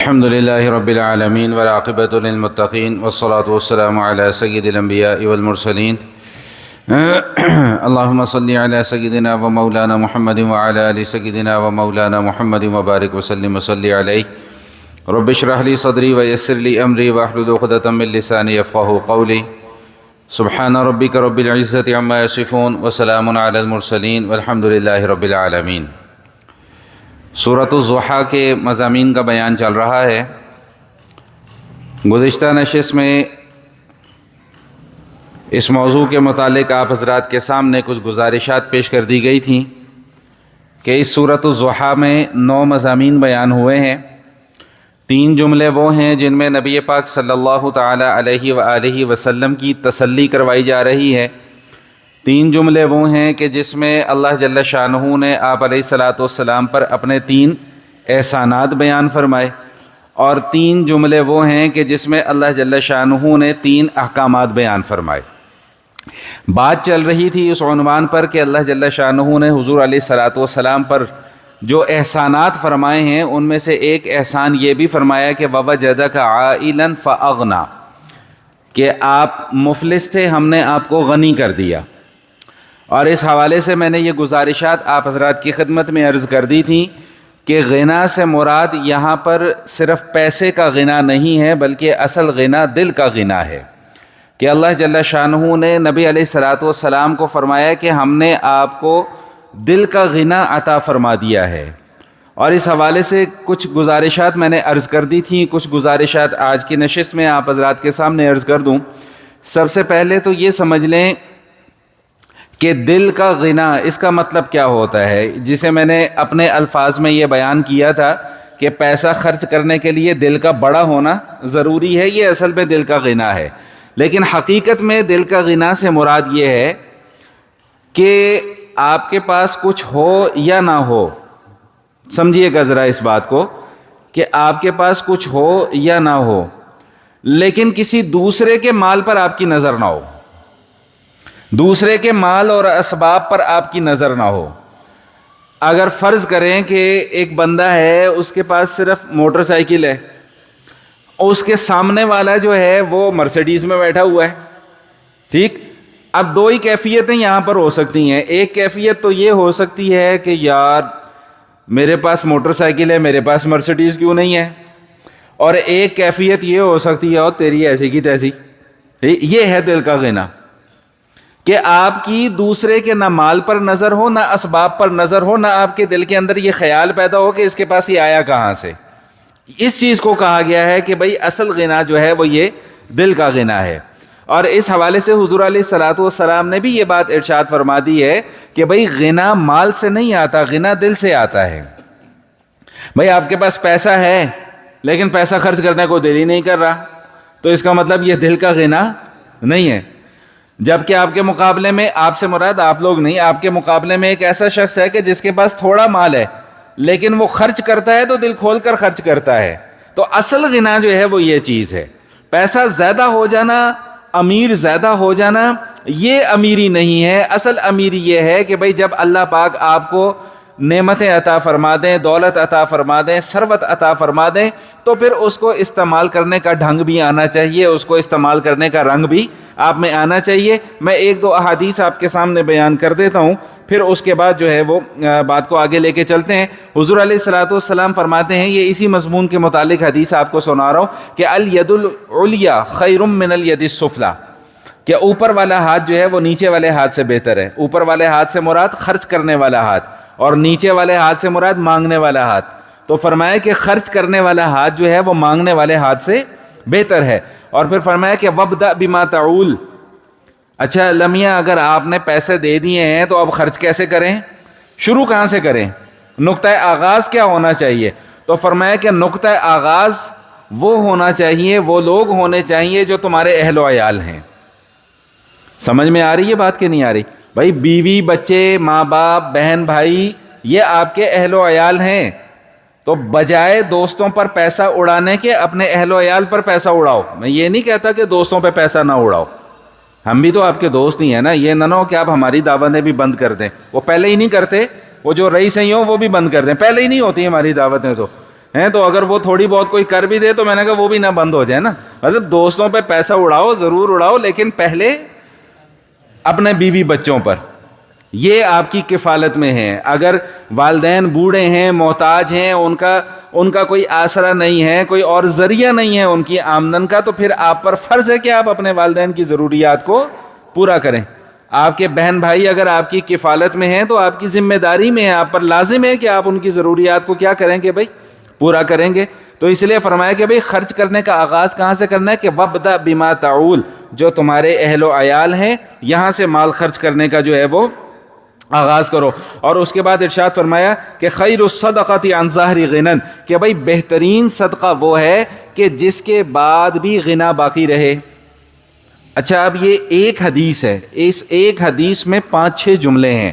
الحمد لله رب العالمين والعاقبة للمتقين والصلاة والسلام على سيد الأنبياء والمرسلين اللهم صل على سيدنا ومولانا محمد وعلى آل سيدنا ومولانا محمد وبارك وسلم وصل عليه رب اشرح لي صدري ويسر لي أمري واحلل عقدة من لساني يفقهوا قولي سبحان ربك رب العزة عما يصفون وسلام على المرسلين والحمد لله رب العالمين۔ سورۃ الضحیٰ کے مضامین کا بیان چل رہا ہے۔ گزشتہ نشست میں اس موضوع کے متعلق آپ حضرات کے سامنے کچھ گزارشات پیش کر دی گئی تھیں کہ اس سورۃ الضحیٰ میں 9 مضامین بیان ہوئے ہیں۔ 3 جملے وہ ہیں جن میں نبی پاک صلی اللہ تعالی علیہ وآلہ وسلم کی تسلی کروائی جا رہی ہے۔ 3 جملے وہ ہیں کہ جس میں اللہ جل شانہ نے آپ علیہ الصلاۃ والسلام پر اپنے 3 احسانات بیان فرمائے، اور 3 جملے وہ ہیں کہ جس میں اللہ جل شانہ نے 3 احکامات بیان فرمائے۔ بات چل رہی تھی اس عنوان پر کہ اللہ جل شانہ نے حضور علیہ الصلاۃ والسلام پر جو احسانات فرمائے ہیں ان میں سے ایک احسان یہ بھی فرمایا کہ وَوَجَدَكَ عَائِلًا فَأَغْنَىٰ، کہ آپ مفلس تھے، ہم نے آپ کو غنی کر دیا۔ اور اس حوالے سے میں نے یہ گزارشات آپ حضرات کی خدمت میں عرض کر دی تھیں کہ غنا سے مراد یہاں پر صرف پیسے کا غنا نہیں ہے، بلکہ اصل غنا دل کا غنا ہے، کہ اللہ جل شانہ نے نبی علیہ الصلاۃ والسلام کو فرمایا کہ ہم نے آپ کو دل کا غنا عطا فرما دیا ہے۔ اور اس حوالے سے کچھ گزارشات میں نے عرض کر دی تھیں، کچھ گزارشات آج کی نشست میں آپ حضرات کے سامنے عرض کر دوں۔ سب سے پہلے تو یہ سمجھ لیں کہ دل کا غنا اس کا مطلب کیا ہوتا ہے، جسے میں نے اپنے الفاظ میں یہ بیان کیا تھا کہ پیسہ خرچ کرنے کے لیے دل کا بڑا ہونا ضروری ہے، یہ اصل میں دل کا غنا ہے۔ لیکن حقیقت میں دل کا غنا سے مراد یہ ہے کہ آپ کے پاس کچھ ہو یا نہ ہو، سمجھیے گا ذرا اس بات کو، کہ آپ کے پاس کچھ ہو یا نہ ہو لیکن کسی دوسرے کے مال پر آپ کی نظر نہ ہو، دوسرے کے مال اور اسباب پر آپ کی نظر نہ ہو۔ اگر فرض کریں کہ ایک بندہ ہے، اس کے پاس صرف موٹر سائیکل ہے، اس کے سامنے والا جو ہے وہ مرسیڈیز میں بیٹھا ہوا ہے، ٹھیک؟ اب 2 ہی کیفیتیں یہاں پر ہو سکتی ہیں۔ ایک کیفیت تو یہ ہو سکتی ہے کہ یار میرے پاس موٹر سائیکل ہے، میرے پاس مرسیڈیز کیوں نہیں ہے، اور ایک کیفیت یہ ہو سکتی ہے اور تیری ایسی کی تیسی۔ یہ ہے دل کا غنا، کہ آپ کی دوسرے کے نہ مال پر نظر ہو، نہ اسباب پر نظر ہو، نہ آپ کے دل کے اندر یہ خیال پیدا ہو کہ اس کے پاس یہ آیا کہاں سے۔ اس چیز کو کہا گیا ہے کہ بھئی اصل غنا جو ہے وہ یہ دل کا غنا ہے۔ اور اس حوالے سے حضور علیہ الصلاۃ والسلام نے بھی یہ بات ارشاد فرما دی ہے کہ بھئی غنا مال سے نہیں آتا، غنا دل سے آتا ہے۔ بھئی آپ کے پاس پیسہ ہے لیکن پیسہ خرچ کرنے کو دل ہی نہیں کر رہا، تو اس کا مطلب یہ دل کا غنا نہیں ہے۔ جبکہ آپ کے مقابلے میں، آپ سے مراد آپ لوگ نہیں، آپ کے مقابلے میں ایک ایسا شخص ہے کہ جس کے پاس تھوڑا مال ہے لیکن وہ خرچ کرتا ہے تو دل کھول کر خرچ کرتا ہے۔ تو اصل غنا جو ہے وہ یہ چیز ہے۔ پیسہ زیادہ ہو جانا، امیر زیادہ ہو جانا، یہ امیری نہیں ہے۔ اصل امیری یہ ہے کہ بھئی جب اللہ پاک آپ کو نعمتیں عطا فرما دیں، دولت عطا فرما دیں، ثروت عطا فرما دیں، تو پھر اس کو استعمال کرنے کا ڈھنگ بھی آنا چاہیے، اس کو استعمال کرنے کا رنگ بھی آپ میں آنا چاہیے۔ میں 1-2 احادیث آپ کے سامنے بیان کر دیتا ہوں، پھر اس کے بعد جو ہے وہ بات کو آگے لے کے چلتے ہیں۔ حضور علیہ الصلاۃ والسلام فرماتے ہیں، یہ اسی مضمون کے متعلق حدیث آپ کو سنا رہا ہوں، کہ الید العلیٰ خیر من الید السفلیٰ، کہ اوپر والا ہاتھ جو ہے وہ نیچے والے ہاتھ سے بہتر ہے۔ اوپر والے ہاتھ سے مراد خرچ کرنے والا ہاتھ، اور نیچے والے ہاتھ سے مراد مانگنے والا ہاتھ۔ تو فرمایا کہ خرچ کرنے والا ہاتھ جو ہے وہ مانگنے والے ہاتھ سے بہتر ہے۔ اور پھر فرمایا کہ وَابْدَأْ بِمَا تَعُولُ، اچھا لمیاں اگر آپ نے پیسے دے دیے ہیں تو اب خرچ کیسے کریں، شروع کہاں سے کریں، نقطہ آغاز کیا ہونا چاہیے؟ تو فرمایا کہ نقطہ آغاز وہ ہونا چاہیے، وہ لوگ ہونے چاہیے جو تمہارے اہل و عیال ہیں۔ سمجھ میں آ رہی ہے بات کہ نہیں آ رہی؟ بھائی بیوی، بچے، ماں باپ، بہن بھائی، یہ آپ کے اہل و عیال ہیں، تو بجائے دوستوں پر پیسہ اڑانے کے اپنے اہل و عیال پر پیسہ اڑاؤ۔ میں یہ نہیں کہتا کہ دوستوں پہ پیسہ نہ اڑاؤ، ہم بھی تو آپ کے دوست نہیں ہیں نا، یہ نہ ہو کہ آپ ہماری دعوتیں بھی بند کر دیں۔ وہ پہلے ہی نہیں کرتے، وہ جو رئیس ہیں وہ بھی بند کر دیں، پہلے ہی نہیں ہوتی ہماری دعوتیں، تو ہیں, تو اگر وہ تھوڑی بہت کوئی کر بھی دے تو میں نے کہا وہ بھی نہ بند ہو جائے نا. مطلب دوستوں پہ پیسہ اڑاؤ, ضرور اڑاؤ, لیکن پہلے اپنے بیوی بچوں پر. یہ آپ کی کفالت میں ہے. اگر والدین بوڑھے ہیں, محتاج ہیں, ان کا کوئی آسرا نہیں ہے, کوئی اور ذریعہ نہیں ہے ان کی آمدن کا, تو پھر آپ پر فرض ہے کہ آپ اپنے والدین کی ضروریات کو پورا کریں. آپ کے بہن بھائی اگر آپ کی کفالت میں ہیں تو آپ کی ذمہ داری میں ہے, آپ پر لازم ہے کہ آپ ان کی ضروریات کو کیا کریں گے بھائی, پورا کریں گے. تو اس لیے فرمایا کہ بھائی خرچ کرنے کا آغاز کہاں سے کرنا ہے, کہ وَابْدَأْ بِمَا تَعُولُ, جو تمہارے اہل و عیال ہیں یہاں سے مال خرچ کرنے کا جو ہے وہ آغاز کرو. اور اس کے بعد ارشاد فرمایا کہ خیر الصدقۃ عن ظہر غنی, کہ بھائی بہترین صدقہ وہ ہے کہ جس کے بعد بھی غنا باقی رہے. اچھا, اب یہ ایک حدیث ہے, اس ایک حدیث میں 5-6 جملے ہیں,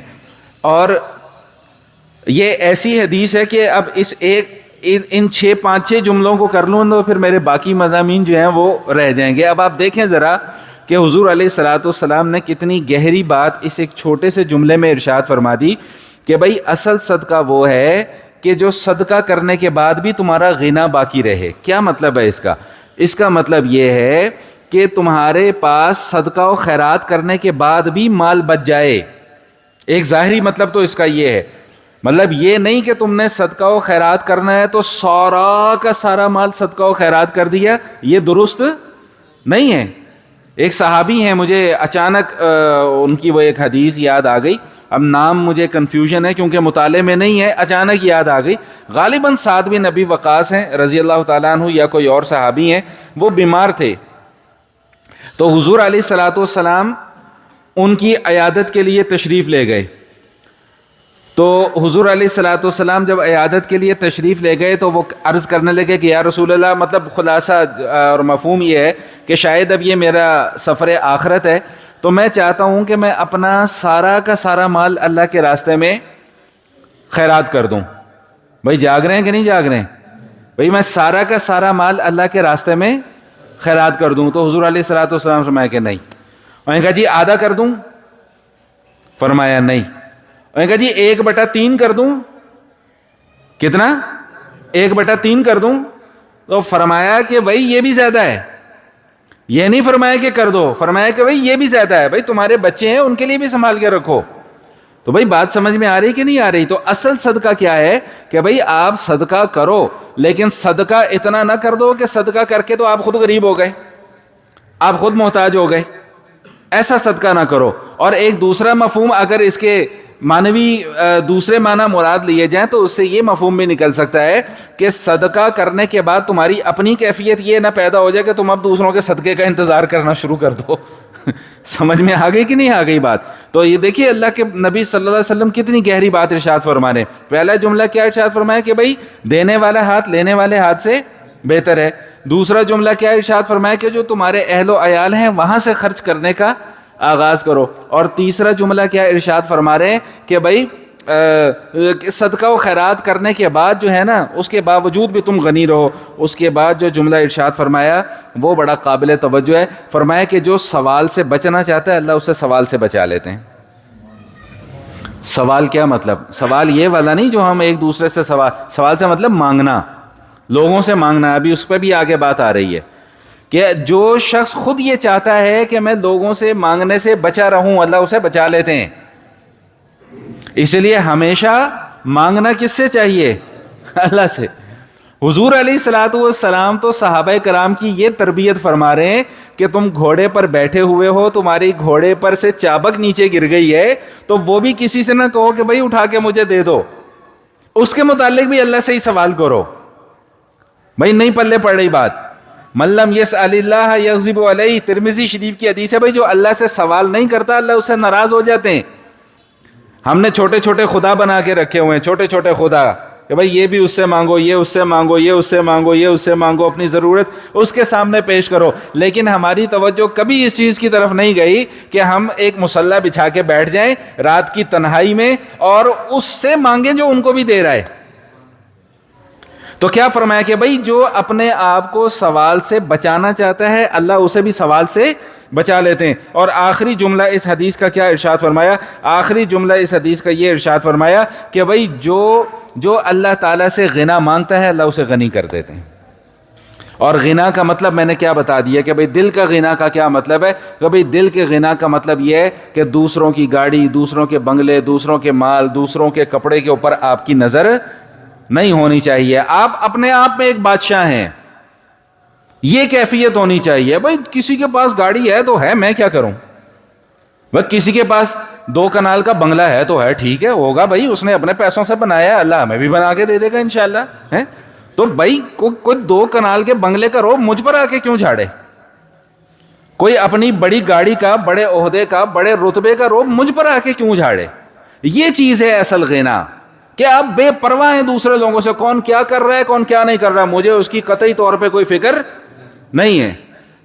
اور یہ ایسی حدیث ہے کہ اب اس ایک ان 5-6 جملوں کو کر لوں تو پھر میرے باقی مضامین جو ہیں وہ رہ جائیں گے. اب آپ دیکھیں ذرا کہ حضور علیہ الصلوۃ والسلام نے کتنی گہری بات اس ایک چھوٹے سے جملے میں ارشاد فرما دی کہ بھائی اصل صدقہ وہ ہے کہ جو صدقہ کرنے کے بعد بھی تمہارا غنا باقی رہے. کیا مطلب ہے اس کا؟ اس کا مطلب یہ ہے کہ تمہارے پاس صدقہ و خیرات کرنے کے بعد بھی مال بچ جائے. ایک ظاہری مطلب تو اس کا یہ ہے, مطلب یہ نہیں کہ تم نے صدقہ و خیرات کرنا ہے تو سارا کا سارا مال صدقہ و خیرات کر دیا, یہ درست نہیں ہے. ایک صحابی ہیں, مجھے اچانک ان کی وہ ایک حدیث یاد آ گئی, اب نام مجھے کنفیوژن ہے کیونکہ مطالعے میں نہیں ہے, اچانک یاد آ گئی. غالباً سعد بن ابی وقاص ہیں رضی اللہ تعالیٰ عنہ, یا کوئی اور صحابی ہیں, وہ بیمار تھے. تو حضور علیہ الصلوۃ والسلام ان کی عیادت کے لیے تشریف لے گئے. تو حضور علیہ الصلوۃ والسلام جب عیادت کے لیے تشریف لے گئے تو وہ عرض کرنے لگے کہ یا رسول اللہ, مطلب خلاصہ اور مفہوم یہ ہے کہ شاید اب یہ میرا سفر آخرت ہے, تو میں چاہتا ہوں کہ میں اپنا سارا کا سارا مال اللہ کے راستے میں خیرات کر دوں. بھائی جاگ رہے ہیں کہ نہیں جاگ رہے ہیں؟ بھائی میں سارا کا سارا مال اللہ کے راستے میں خیرات کر دوں. تو حضور علیہ الصلوۃ والسلام فرمایا کہ نہیں. انہوں نے کہا جی آدھا کر دوں؟ فرمایا نہیں. انہوں نے کہا جی 1/3 کر دوں؟ کتنا؟ 1/3 کر دوں؟ تو فرمایا کہ بھائی یہ بھی زیادہ ہے. یہ نہیں فرمایا کہ کر دو, فرمایا کہ بھائی یہ بھی زیادہ ہے, بھائی تمہارے بچے ہیں ان کے لیے بھی سنبھال کے رکھو. تو بھائی بات سمجھ میں آ رہی کہ نہیں آ رہی؟ تو اصل صدقہ کیا ہے کہ بھائی آپ صدقہ کرو, لیکن صدقہ اتنا نہ کر دو کہ صدقہ کر کے تو آپ خود غریب ہو گئے, آپ خود محتاج ہو گئے. ایسا صدقہ نہ کرو. اور ایک دوسرا مفہوم اگر اس کے معنوی دوسرے معنی مراد لیے جائیں تو اس سے یہ مفہوم بھی نکل سکتا ہے کہ صدقہ کرنے کے بعد تمہاری اپنی کیفیت یہ نہ پیدا ہو جائے کہ تم اب دوسروں کے صدقے کا انتظار کرنا شروع کر دو. سمجھ میں آ گئی کہ نہیں آ گئی بات؟ تو یہ دیکھیے اللہ کے نبی صلی اللہ علیہ وسلم کتنی گہری بات ارشاد فرما رہے ہیں. پہلا جملہ کیا ارشاد فرمایا کہ بھائی دینے والا ہاتھ لینے والے ہاتھ سے بہتر ہے. دوسرا جملہ کیا ارشاد فرمایا کہ جو تمہارے اہل و عیال ہیں وہاں سے خرچ کرنے کا آغاز کرو. اور تیسرا جملہ کیا ارشاد فرما رہے ہیں کہ بھائی صدقہ و خیرات کرنے کے بعد جو ہے نا اس کے باوجود بھی تم غنی رہو. اس کے بعد جو جملہ ارشاد فرمایا وہ بڑا قابل توجہ ہے. فرمایا کہ جو سوال سے بچنا چاہتا ہے اللہ اسے سوال سے بچا لیتے ہیں. سوال کیا مطلب؟ سوال یہ والا نہیں جو ہم ایک دوسرے سے سوال سے مطلب مانگنا, لوگوں سے مانگنا. ابھی اس پہ بھی آگے بات آ رہی ہے کہ جو شخص خود یہ چاہتا ہے کہ میں لوگوں سے مانگنے سے بچا رہوں اللہ اسے بچا لیتے ہیں. اس لیے ہمیشہ مانگنا کس سے چاہیے؟ اللہ سے. حضور علیہ الصلوۃ والسلام تو صحابہ کرام کی یہ تربیت فرما رہے ہیں کہ تم گھوڑے پر بیٹھے ہوئے ہو, تمہاری گھوڑے پر سے چابک نیچے گر گئی ہے تو وہ بھی کسی سے نہ کہو کہ بھائی اٹھا کے مجھے دے دو, اس کے متعلق بھی اللہ سے ہی سوال کرو. بھائی نہیں پلے پڑ رہی بات. من لم یسأل اللہ یغضب علیہ, ترمذی شریف کی حدیث ہے. بھائی جو اللہ سے سوال نہیں کرتا اللہ اس سے ناراض ہو جاتے ہیں. ہم نے چھوٹے چھوٹے خدا بنا کے رکھے ہوئے ہیں, چھوٹے چھوٹے خدا کہ بھائی یہ بھی اس سے مانگو, یہ اس سے مانگو, یہ اس سے مانگو, یہ اس سے مانگو, اپنی ضرورت اس کے سامنے پیش کرو. لیکن ہماری توجہ کبھی اس چیز کی طرف نہیں گئی کہ ہم ایک مصلی بچھا کے بیٹھ جائیں رات کی تنہائی میں اور اس سے مانگیں جو ان کو بھی دے رہا ہے. تو کیا فرمایا کہ بھائی جو اپنے آپ کو سوال سے بچانا چاہتا ہے اللہ اسے بھی سوال سے بچا لیتے ہیں. اور آخری جملہ اس حدیث کا کیا ارشاد فرمایا؟ آخری جملہ اس حدیث کا یہ ارشاد فرمایا کہ بھائی جو جو اللہ تعالیٰ سے غنا مانگتا ہے اللہ اسے غنی کر دیتے ہیں. اور غنا کا مطلب میں نے کیا بتا دیا کہ بھئی دل کا غنا کا کیا مطلب ہے کہ بھئی دل کے غنا کا مطلب یہ ہے کہ دوسروں کی گاڑی، دوسروں کے بنگلے، دوسروں کے مال، دوسروں کے کپڑے کے اوپر آپ کی نظر نہیں ہونی چاہیے. آپ اپنے آپ میں ایک بادشاہ ہیں، یہ کیفیت ہونی چاہیے. بھئی کسی کے پاس گاڑی ہے تو ہے، میں کیا کروں؟ بھئی کسی کے پاس 2 کنال کا بنگلہ ہے تو ہے، ٹھیک ہے، ہوگا بھئی، اس نے اپنے پیسوں سے بنایا ہے، اللہ ہمیں بھی بنا کے دے دے گا انشاءاللہ. ہے تو بھائی کوئی 2 کنال کے بنگلے کا روب مجھ پر آ کے کیوں جھاڑے؟ کوئی اپنی بڑی گاڑی کا، بڑے عہدے کا، بڑے رتبے کا روب مجھ پر آ کے کیوں جھاڑے؟ یہ چیز ہے اصل غنا، کہ آپ بے پرواہ ہیں دوسرے لوگوں سے، کون کیا کر رہا ہے، کون کیا نہیں کر رہا، مجھے اس کی قطعی طور پہ کوئی فکر نہیں ہے.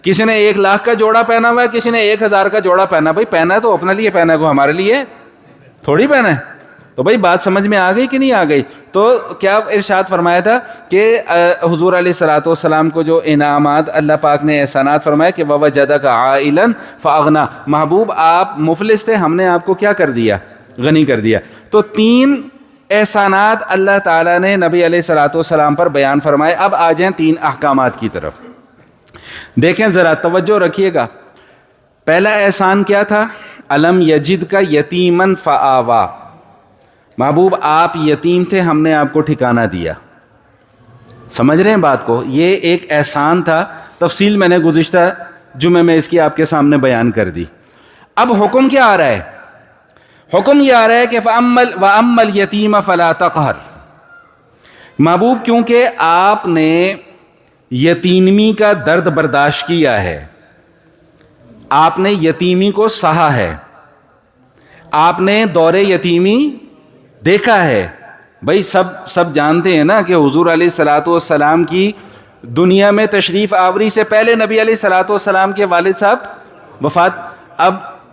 کسی نے 1 لاکھ کا جوڑا پہنا ہوا ہے، کسی نے 1000 کا جوڑا پہنا. بھائی پہنا ہے تو اپنے لیے پہنا ہے، کو ہمارے لیے تھوڑی پہنا ہے. تو بھائی بات سمجھ میں آ گئی کہ نہیں آ گئی؟ تو کیا ارشاد فرمایا تھا کہ حضور علیہ الصلوۃ والسلام کو جو انعامات اللہ پاک نے احسانات فرمایا کہ وَوَجَدَكَ عَائِلًا فَأَغْنَىٰ، محبوب آپ مفلس تھے، ہم نے آپ کو کیا کر دیا؟ غنی کر دیا. تو 3 احسانات اللہ تعالیٰ نے نبی علیہ الصلوۃ والسلام پر بیان فرمائے. اب آ جائیں 3 احکامات کی طرف. دیکھیں ذرا توجہ رکھیے گا. پہلا احسان کیا تھا؟ الم یجد کا یتیمن فآوا، محبوب آپ یتیم تھے، ہم نے آپ کو ٹھکانہ دیا. سمجھ رہے ہیں بات کو؟ یہ ایک احسان تھا. تفصیل میں نے گزشتہ جمعے میں اس کی آپ کے سامنے بیان کر دی. اب حکم کیا آ رہا ہے؟ حکم یہ آ رہا ہے کہ وَأَمَّا الْيَتِيمَ فَلَا تَقْهَرْ. محبوب کیونکہ آپ نے یتیمی کا درد برداشت کیا ہے، آپ نے یتیمی کو سہا ہے، آپ نے دور یتیمی دیکھا ہے. بھائی سب جانتے ہیں نا کہ حضور علیہ الصلوۃ والسلام کی دنیا میں تشریف آوری سے پہلے نبی علیہ الصلوۃ والسلام کے والد صاحب وفات.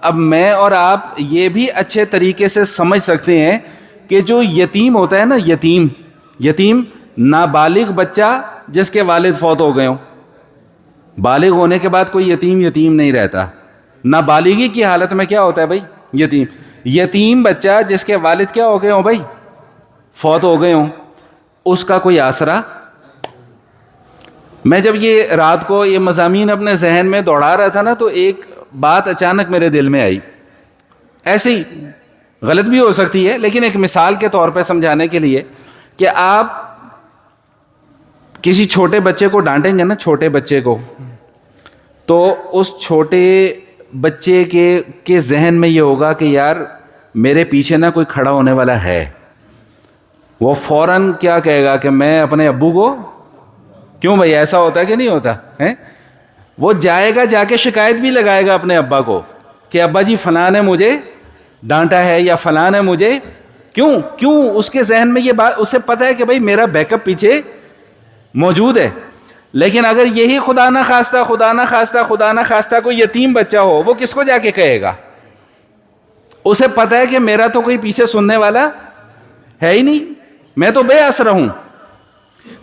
اب میں اور آپ یہ بھی اچھے طریقے سے سمجھ سکتے ہیں کہ جو یتیم ہوتا ہے نا، یتیم نابالغ بچہ جس کے والد فوت ہو گئے ہوں. بالغ ہونے کے بعد کوئی یتیم نہیں رہتا. نابالغی کی حالت میں کیا ہوتا ہے بھائی؟ یتیم بچہ جس کے والد کیا ہو گئے ہوں بھائی، فوت ہو گئے ہوں، اس کا کوئی آسرا. میں جب یہ رات کو یہ مضامین اپنے ذہن میں دوڑا رہا تھا نا، تو ایک بات اچانک میرے دل میں آئی. ایسے ہی غلط بھی ہو سکتی ہے، لیکن ایک مثال کے طور پہ سمجھانے کے لیے کہ آپ کسی چھوٹے بچے کو ڈانٹیں گے نا، چھوٹے بچے کو، تو اس چھوٹے بچے کے ذہن میں یہ ہوگا کہ یار میرے پیچھے نا کوئی کھڑا ہونے والا ہے. وہ فوراً کیا کہے گا کہ میں اپنے ابو کو، کیوں بھائی ایسا ہوتا ہے کہ نہیں ہوتا ہے؟ وہ جائے گا، جا کے شکایت بھی لگائے گا اپنے ابا کو کہ ابا جی فلاں نے مجھے ڈانٹا ہے یا فلاں نے مجھے کیوں. اس کے ذہن میں یہ بات، اسے پتہ ہے کہ بھائی میرا بیک اپ پیچھے موجود ہے. لیکن اگر یہی خدا نہ خواستہ کوئی یتیم بچہ ہو، وہ کس کو جا کے کہے گا؟ اسے پتہ ہے کہ میرا تو کوئی پیچھے سننے والا ہے ہی نہیں، میں تو بے آسرا ہوں.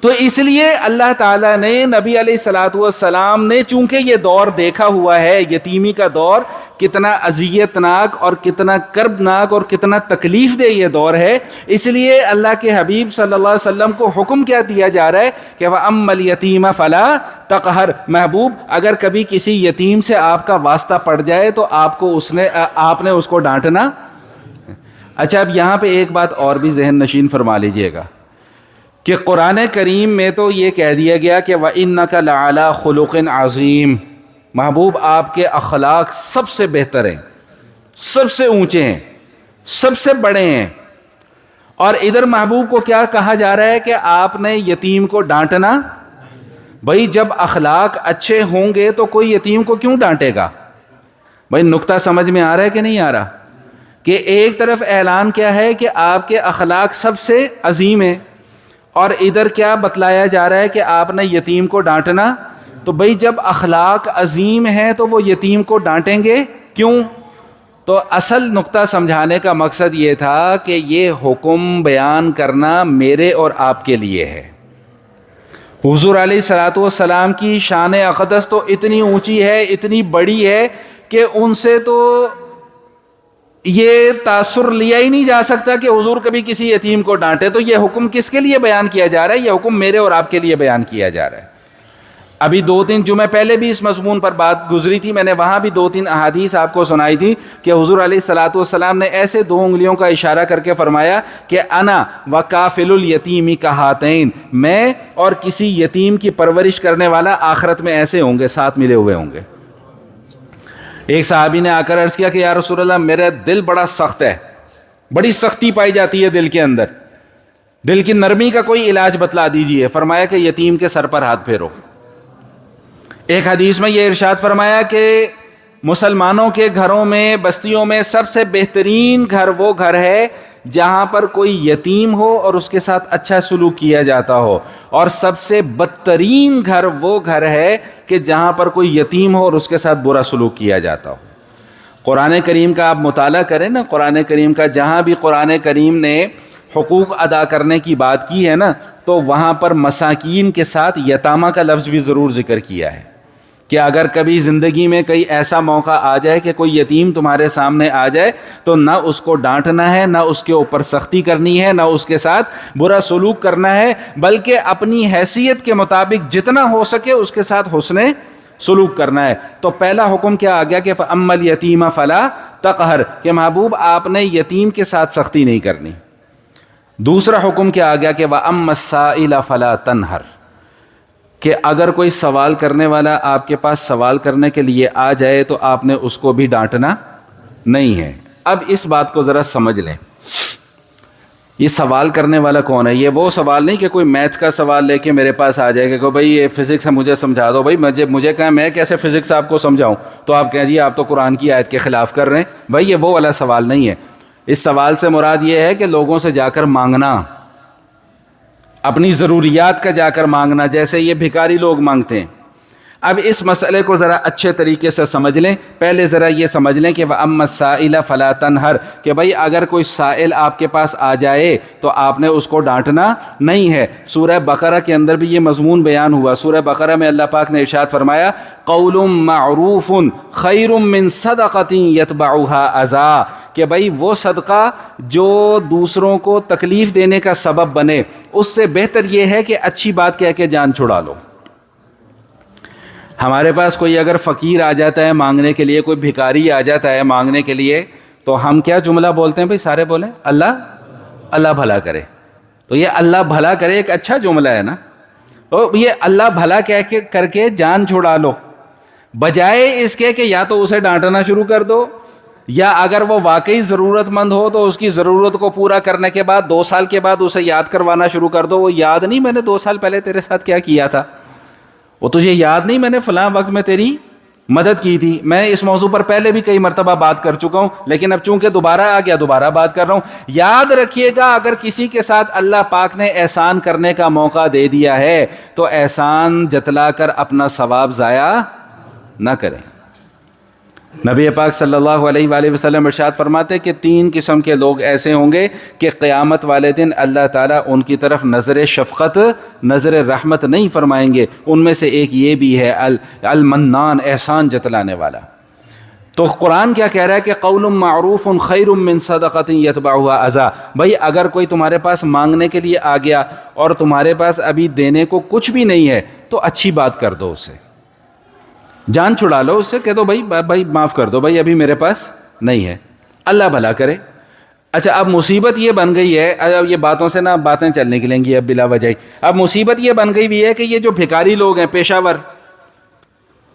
تو اس لیے اللہ تعالیٰ نے نبی علیہ الصلوۃ والسلام نے چونکہ یہ دور دیکھا ہوا ہے، یتیمی کا دور کتنا اذیت ناک اور کتنا کرب ناک اور کتنا تکلیف دہ یہ دور ہے، اس لیے اللہ کے حبیب صلی اللہ علیہ وسلم کو حکم کیا دیا جا رہا ہے کہ وَأَمَّا الْيَتِيمَ فَلَا تَقْهَرْ. محبوب اگر کبھی کسی یتیم سے آپ کا واسطہ پڑ جائے تو آپ نے اس کو ڈانٹنا. اچھا اب یہاں پہ ایک بات اور بھی ذہن نشین فرما لیجئے گا کہ قرآن کریم میں تو یہ کہہ دیا گیا کہ وَإِنَّكَ لَعَلَىٰ خُلُقٍ عَظِيمٍ. محبوب آپ کے اخلاق سب سے بہتر ہیں، سب سے اونچے ہیں، سب سے بڑے ہیں. اور ادھر محبوب کو کیا کہا جا رہا ہے کہ آپ نے یتیم کو ڈانٹنا. بھائی جب اخلاق اچھے ہوں گے تو کوئی یتیم کو کیوں ڈانٹے گا؟ بھائی نقطہ سمجھ میں آ رہا ہے کہ نہیں آ رہا؟ کہ ایک طرف اعلان کیا ہے کہ آپ کے اخلاق سب سے عظیم ہیں، اور ادھر کیا بتلایا جا رہا ہے کہ آپ نے یتیم کو ڈانٹنا. تو بھئی جب اخلاق عظیم ہیں تو وہ یتیم کو ڈانٹیں گے کیوں؟ تو اصل نقطہ سمجھانے کا مقصد یہ تھا کہ یہ حکم بیان کرنا میرے اور آپ کے لیے ہے. حضور علیہ الصلوۃ والسلام کی شان اقدس تو اتنی اونچی ہے، اتنی بڑی ہے کہ ان سے تو یہ تاثر لیا ہی نہیں جا سکتا کہ حضور کبھی کسی یتیم کو ڈانٹے. تو یہ حکم کس کے لیے بیان کیا جا رہا ہے؟ یہ حکم میرے اور آپ کے لیے بیان کیا جا رہا ہے. ابھی 2-3 جمعے پہلے بھی اس مضمون پر بات گزری تھی، میں نے وہاں بھی 2-3 احادیث آپ کو سنائی تھی کہ حضور علیہ الصلوۃ والسلام نے ایسے 2 انگلیوں کا اشارہ کر کے فرمایا کہ انا وکافل الیتیم کہاتین، میں اور کسی یتیم کی پرورش کرنے والا آخرت میں ایسے ہوں گے، ساتھ ملے ہوئے ہوں گے. ایک صحابی نے آ کر عرض کیا کہ یا رسول اللہ میرا دل بڑا سخت ہے، بڑی سختی پائی جاتی ہے دل کے اندر، دل کی نرمی کا کوئی علاج بتلا دیجئے. فرمایا کہ یتیم کے سر پر ہاتھ پھیرو. ایک حدیث میں یہ ارشاد فرمایا کہ مسلمانوں کے گھروں میں، بستیوں میں سب سے بہترین گھر وہ گھر ہے جہاں پر کوئی یتیم ہو اور اس کے ساتھ اچھا سلوک کیا جاتا ہو، اور سب سے بدترین گھر وہ گھر ہے کہ جہاں پر کوئی یتیم ہو اور اس کے ساتھ برا سلوک کیا جاتا ہو. قرآن کریم کا آپ مطالعہ کریں نا، قرآن کریم کا جہاں بھی قرآن کریم نے حقوق ادا کرنے کی بات کی ہے نا، تو وہاں پر مساکین کے ساتھ یتامہ کا لفظ بھی ضرور ذکر کیا ہے کہ اگر کبھی زندگی میں کئی ایسا موقع آ جائے کہ کوئی یتیم تمہارے سامنے آ جائے تو نہ اس کو ڈانٹنا ہے، نہ اس کے اوپر سختی کرنی ہے، نہ اس کے ساتھ برا سلوک کرنا ہے، بلکہ اپنی حیثیت کے مطابق جتنا ہو سکے اس کے ساتھ حسن سلوک کرنا ہے. تو پہلا حکم کیا آ گیا کہ فَأَمَّا الْيَتِيمَ فَلَا تَقْهَرْ، کہ محبوب آپ نے یتیم کے ساتھ سختی نہیں کرنی. دوسرا حکم کیا آ گیا کہ وَأَمَّا السَّائِلَ فَلَا تَنْهَرْ، کہ اگر کوئی سوال کرنے والا آپ کے پاس سوال کرنے کے لیے آ جائے تو آپ نے اس کو بھی ڈانٹنا نہیں ہے. اب اس بات کو ذرا سمجھ لیں، یہ سوال کرنے والا کون ہے؟ یہ وہ سوال نہیں کہ کوئی میتھ کا سوال لے کے میرے پاس آ جائے کہ بھائی یہ فزکس ہے مجھے سمجھا دو. بھائی مجھے کہیں میں کیسے فزکس آپ کو سمجھاؤں؟ تو آپ کہیں جی آپ تو قرآن کی آیت کے خلاف کر رہے ہیں. بھائی یہ وہ والا سوال نہیں ہے. اس سوال سے مراد یہ ہے کہ لوگوں سے جا کر مانگنا، اپنی ضروریات کا جا کر مانگنا، جیسے یہ بھکاری لوگ مانگتے ہیں. اب اس مسئلے کو ذرا اچھے طریقے سے سمجھ لیں. پہلے ذرا یہ سمجھ لیں کہ وَأَمَّا السَّائِلَ فَلَا تَنْهَرْ، کہ بھائی اگر کوئی سائل آپ کے پاس آ جائے تو آپ نے اس کو ڈانٹنا نہیں ہے. سورہ بقرہ کے اندر بھی یہ مضمون بیان ہوا. سورہ بقرہ میں اللہ پاک نے ارشاد فرمایا قَوْلٌ مَعْرُوفٌ خَيْرٌ مِّن صَدَقَةٍ يَتْبَعُهَا أَذًى، کہ بھائی وہ صدقہ جو دوسروں کو تکلیف دینے کا سبب بنے اس سے بہتر یہ ہے کہ اچھی بات کہہ کے جان چھڑا لو. ہمارے پاس کوئی اگر فقیر آ جاتا ہے مانگنے کے لیے، کوئی بھکاری آ جاتا ہے مانگنے کے لیے، تو ہم کیا جملہ بولتے ہیں؟ بھائی سارے بولیں اللہ بھلا کرے. تو یہ اللہ بھلا کرے ایک اچھا جملہ ہے نا. تو یہ اللہ بھلا کہہ کے کر کے جان چھڑا لو، بجائے اس کے کہ یا تو اسے ڈانٹنا شروع کر دو، یا اگر وہ واقعی ضرورت مند ہو تو اس کی ضرورت کو پورا کرنے کے بعد 2 سال کے بعد اسے یاد کروانا شروع کر دو. وہ یاد نہیں میں نے 2 سال پہلے تیرے ساتھ کیا کیا تھا؟ وہ تجھے یاد نہیں میں نے فلاں وقت میں تیری مدد کی تھی؟ میں اس موضوع پر پہلے بھی کئی مرتبہ بات کر چکا ہوں، لیکن اب چونکہ دوبارہ آ گیا دوبارہ بات کر رہا ہوں. یاد رکھیے گا اگر کسی کے ساتھ اللہ پاک نے احسان کرنے کا موقع دے دیا ہے تو احسان جتلا کر اپنا ثواب ضائع نہ کریں. نبی پاک صلی اللہ علیہ وآلہ وسلم ارشاد فرماتے کہ 3 قسم کے لوگ ایسے ہوں گے کہ قیامت والے دن اللہ تعالیٰ ان کی طرف نظر شفقت، نظر رحمت نہیں فرمائیں گے. ان میں سے ایک یہ بھی ہے المنان، احسان جتلانے والا. تو قرآن کیا کہہ رہا ہے کہ قول معروف خیر من صدقۃ یتبعها اذى. بھائی اگر کوئی تمہارے پاس مانگنے کے لیے آ گیا اور تمہارے پاس ابھی دینے کو کچھ بھی نہیں ہے تو اچھی بات کر دو، اسے جان چھڑا لو، اس سے کہہ دو بھائی معاف کر دو، بھائی ابھی میرے پاس نہیں ہے، اللہ بھلا کرے. اچھا اب مصیبت یہ بن گئی ہے، اب یہ باتوں سے نا باتیں چل نکلیں گی اب بلا وجہ. اب مصیبت یہ بن گئی بھی ہے کہ یہ جو بھکاری لوگ ہیں، پیشہ ور،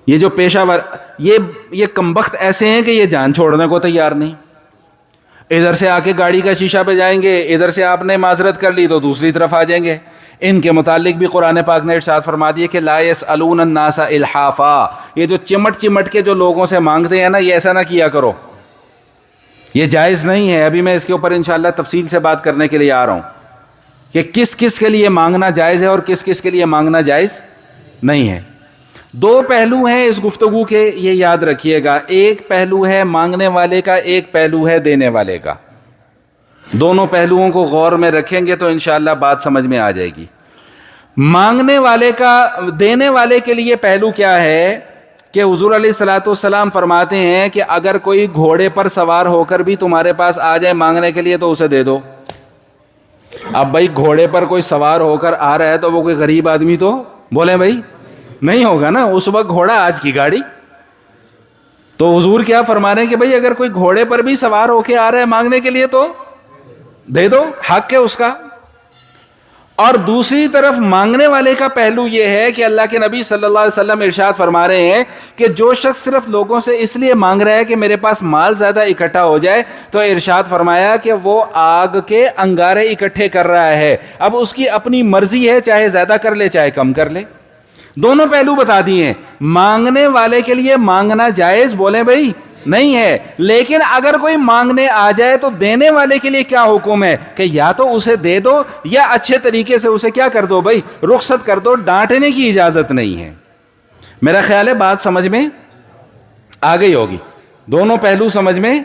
یہ جو پیشہ ور، یہ کمبخت ایسے ہیں کہ یہ جان چھوڑنے کو تیار نہیں. ادھر سے آ کے گاڑی کا شیشہ پہ جائیں گے، ادھر سے آپ نے معذرت کر لی تو دوسری طرف آ جائیں گے. ان کے متعلق بھی قرآن پاک نے ارشاد فرما دیا کہ لا یسألون الناس الحافا. یہ جو چمٹ کے جو لوگوں سے مانگتے ہیں نا، یہ ایسا نہ کیا کرو، یہ جائز نہیں ہے. ابھی میں اس کے اوپر انشاءاللہ تفصیل سے بات کرنے کے لیے آ رہا ہوں کہ کس کس کے لیے مانگنا جائز ہے اور کس کس کے لیے مانگنا جائز نہیں ہے. 2 پہلو ہیں اس گفتگو کے، یہ یاد رکھیے گا. ایک پہلو ہے مانگنے والے کا، ایک پہلو ہے دینے والے کا. دونوں پہلوؤں کو غور میں رکھیں گے تو انشاءاللہ بات سمجھ میں آ جائے گی. مانگنے والے کا، دینے والے کے لیے پہلو کیا ہے کہ حضور علیہ الصلوۃ والسلام فرماتے ہیں کہ اگر کوئی گھوڑے پر سوار ہو کر بھی تمہارے پاس آ جائے مانگنے کے لیے تو اسے دے دو. اب بھائی گھوڑے پر کوئی سوار ہو کر آ رہا ہے تو وہ کوئی غریب آدمی تو بولیں بھائی نہیں ہوگا نا, اس وقت گھوڑا آج کی گاڑی. تو حضور کیا فرما رہے ہیں کہ بھائی اگر کوئی گھوڑے پر بھی سوار ہو کے آ رہا ہے مانگنے کے لیے تو دے دو, حق ہے اس کا. اور دوسری طرف مانگنے والے کا پہلو یہ ہے کہ اللہ کے نبی صلی اللہ علیہ وسلم ارشاد فرما رہے ہیں کہ جو شخص صرف لوگوں سے اس لیے مانگ رہا ہے کہ میرے پاس مال زیادہ اکٹھا ہو جائے, تو ارشاد فرمایا کہ وہ آگ کے انگارے اکٹھے کر رہا ہے. اب اس کی اپنی مرضی ہے, چاہے زیادہ کر لے چاہے کم کر لے. دونوں پہلو بتا دیے ہیں. مانگنے والے کے لیے مانگنا جائز بولیں بھائی نہیں ہے, لیکن اگر کوئی مانگنے آ جائے تو دینے والے کے لیے کیا حکم ہے کہ یا تو اسے دے دو یا اچھے طریقے سے اسے کیا کر دو بھائی, رخصت کر دو. ڈانٹنے کی اجازت نہیں ہے. میرا خیال ہے بات سمجھ میں آ گئی ہوگی, دونوں پہلو سمجھ میں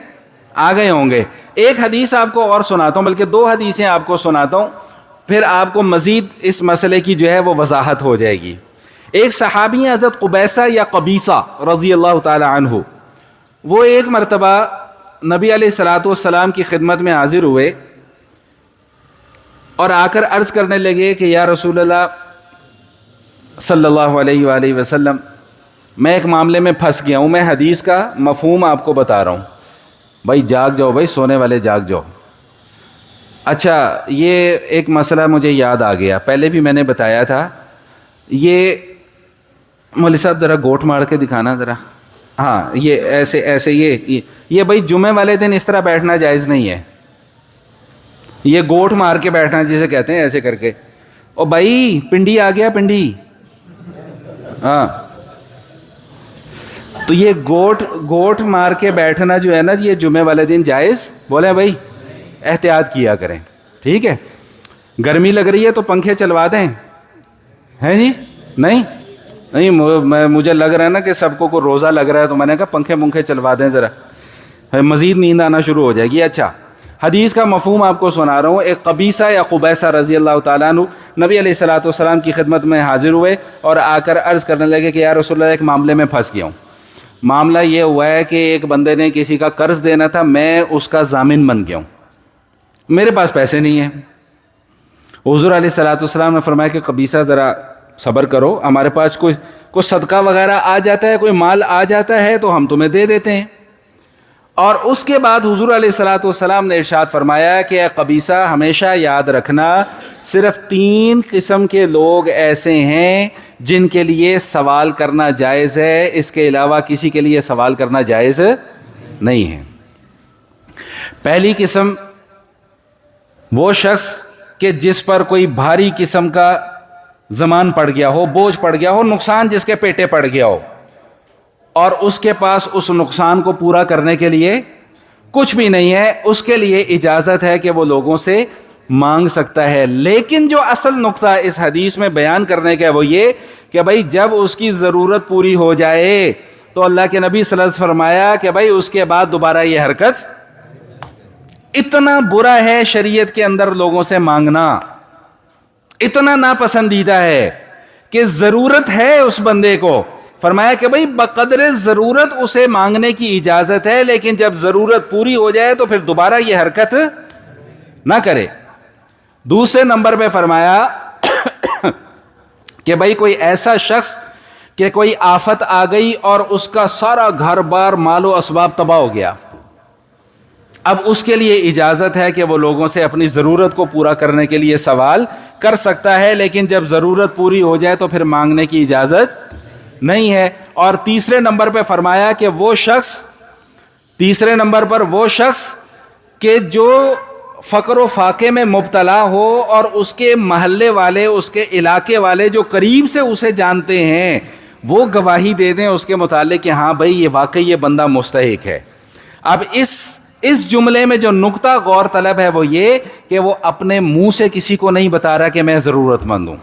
آ گئے ہوں گے. ایک حدیث آپ کو اور سناتا ہوں, بلکہ 2 حدیثیں آپ کو سناتا ہوں, پھر آپ کو مزید اس مسئلے کی جو ہے وہ وضاحت ہو جائے گی. ایک صحابی حضرت قبیصہ یا قبیصہ رضی اللہ تعالی عنہ, وہ ایک مرتبہ نبی علیہ الصلوۃ والسلام کی خدمت میں حاضر ہوئے اور آ کر عرض کرنے لگے کہ یا رسول اللہ صلی اللہ علیہ وآلہ وسلم, میں ایک معاملے میں پھنس گیا ہوں. میں حدیث کا مفہوم آپ کو بتا رہا ہوں. بھائی جاگ جاؤ بھائی, سونے والے جاگ جاؤ. اچھا یہ ایک مسئلہ مجھے یاد آ گیا, پہلے بھی میں نے بتایا تھا. یہ مولوی صاحب ذرا گوٹ مار کے دکھانا ذرا. ہاں یہ ایسے یہ بھائی جمعے والے دن اس طرح بیٹھنا جائز نہیں ہے. یہ گوٹ مار کے بیٹھنا جسے کہتے ہیں, ایسے کر کے. او بھائی پنڈی آ گیا, پنڈی. ہاں تو یہ گوٹ مار کے بیٹھنا جو ہے نا, یہ جمعے والے دن جائز بولیں بھائی, احتیاط کیا کریں. ٹھیک ہے, گرمی لگ رہی ہے تو پنکھے چلوا دیں, ہیں جی؟ نہیں مجھے لگ رہا ہے نا کہ سب کو روزہ لگ رہا ہے, تو میں نے کہا پنکھے چلوا دیں ذرا, مزید نیند آنا شروع ہو جائے گی. اچھا حدیث کا مفہوم آپ کو سنا رہا ہوں. ایک قبیصہ یا قبیصہ رضی اللہ تعالیٰ عنہ نبی علیہ الصلوۃ والسلام کی خدمت میں حاضر ہوئے اور آ کر عرض کرنے لگے کہ یا رسول اللہ ایک معاملے میں پھنس گیا ہوں. معاملہ یہ ہوا ہے کہ ایک بندے نے کسی کا قرض دینا تھا, میں اس کا ضامن بن گیا ہوں, میرے پاس پیسے نہیں ہیں. حضور علیہ الصلوۃ والسلام نے فرمایا کہ قبیصہ ذرا صبر کرو, ہمارے پاس کوئی صدقہ وغیرہ آ جاتا ہے, کوئی مال آ جاتا ہے تو ہم تمہیں دے دیتے ہیں. اور اس کے بعد حضور علیہ الصلوۃ والسلام نے ارشاد فرمایا کہ اے قبیصہ ہمیشہ یاد رکھنا, صرف 3 قسم کے لوگ ایسے ہیں جن کے لیے سوال کرنا جائز ہے, اس کے علاوہ کسی کے لیے سوال کرنا جائز نہیں ہے. پہلی قسم وہ شخص کہ جس پر کوئی بھاری قسم کا زمان پڑ گیا ہو, بوجھ پڑ گیا ہو, نقصان جس کے پیٹے پڑ گیا ہو, اور اس کے پاس اس نقصان کو پورا کرنے کے لیے کچھ بھی نہیں ہے, اس کے لیے اجازت ہے کہ وہ لوگوں سے مانگ سکتا ہے. لیکن جو اصل نقطہ اس حدیث میں بیان کرنے کا ہے وہ یہ کہ بھائی جب اس کی ضرورت پوری ہو جائے تو اللہ کے نبی صلی اللہ علیہ وسلم فرمایا کہ بھائی اس کے بعد دوبارہ یہ حرکت. اتنا برا ہے شریعت کے اندر لوگوں سے مانگنا, اتنا ناپسندیدہ ہے کہ ضرورت ہے اس بندے کو. فرمایا کہ بھئی بقدر ضرورت اسے مانگنے کی اجازت ہے, لیکن جب ضرورت پوری ہو جائے تو پھر دوبارہ یہ حرکت نہ کرے. دوسرے نمبر پہ فرمایا کہ بھئی کوئی ایسا شخص کہ کوئی آفت آ گئی اور اس کا سارا گھر بار مال و اسباب تباہ ہو گیا, اب اس کے لیے اجازت ہے کہ وہ لوگوں سے اپنی ضرورت کو پورا کرنے کے لیے سوال کر سکتا ہے, لیکن جب ضرورت پوری ہو جائے تو پھر مانگنے کی اجازت نہیں ہے. اور تیسرے نمبر پہ فرمایا کہ وہ شخص کہ جو فقر و فاقے میں مبتلا ہو اور اس کے محلے والے, اس کے علاقے والے جو قریب سے اسے جانتے ہیں وہ گواہی دے دیں اس کے متعلق کہ ہاں بھائی یہ واقعی یہ بندہ مستحق ہے. اب اس جملے میں جو نقطہ غور طلب ہے وہ یہ کہ وہ اپنے منہ سے کسی کو نہیں بتا رہا کہ میں ضرورت مند ہوں,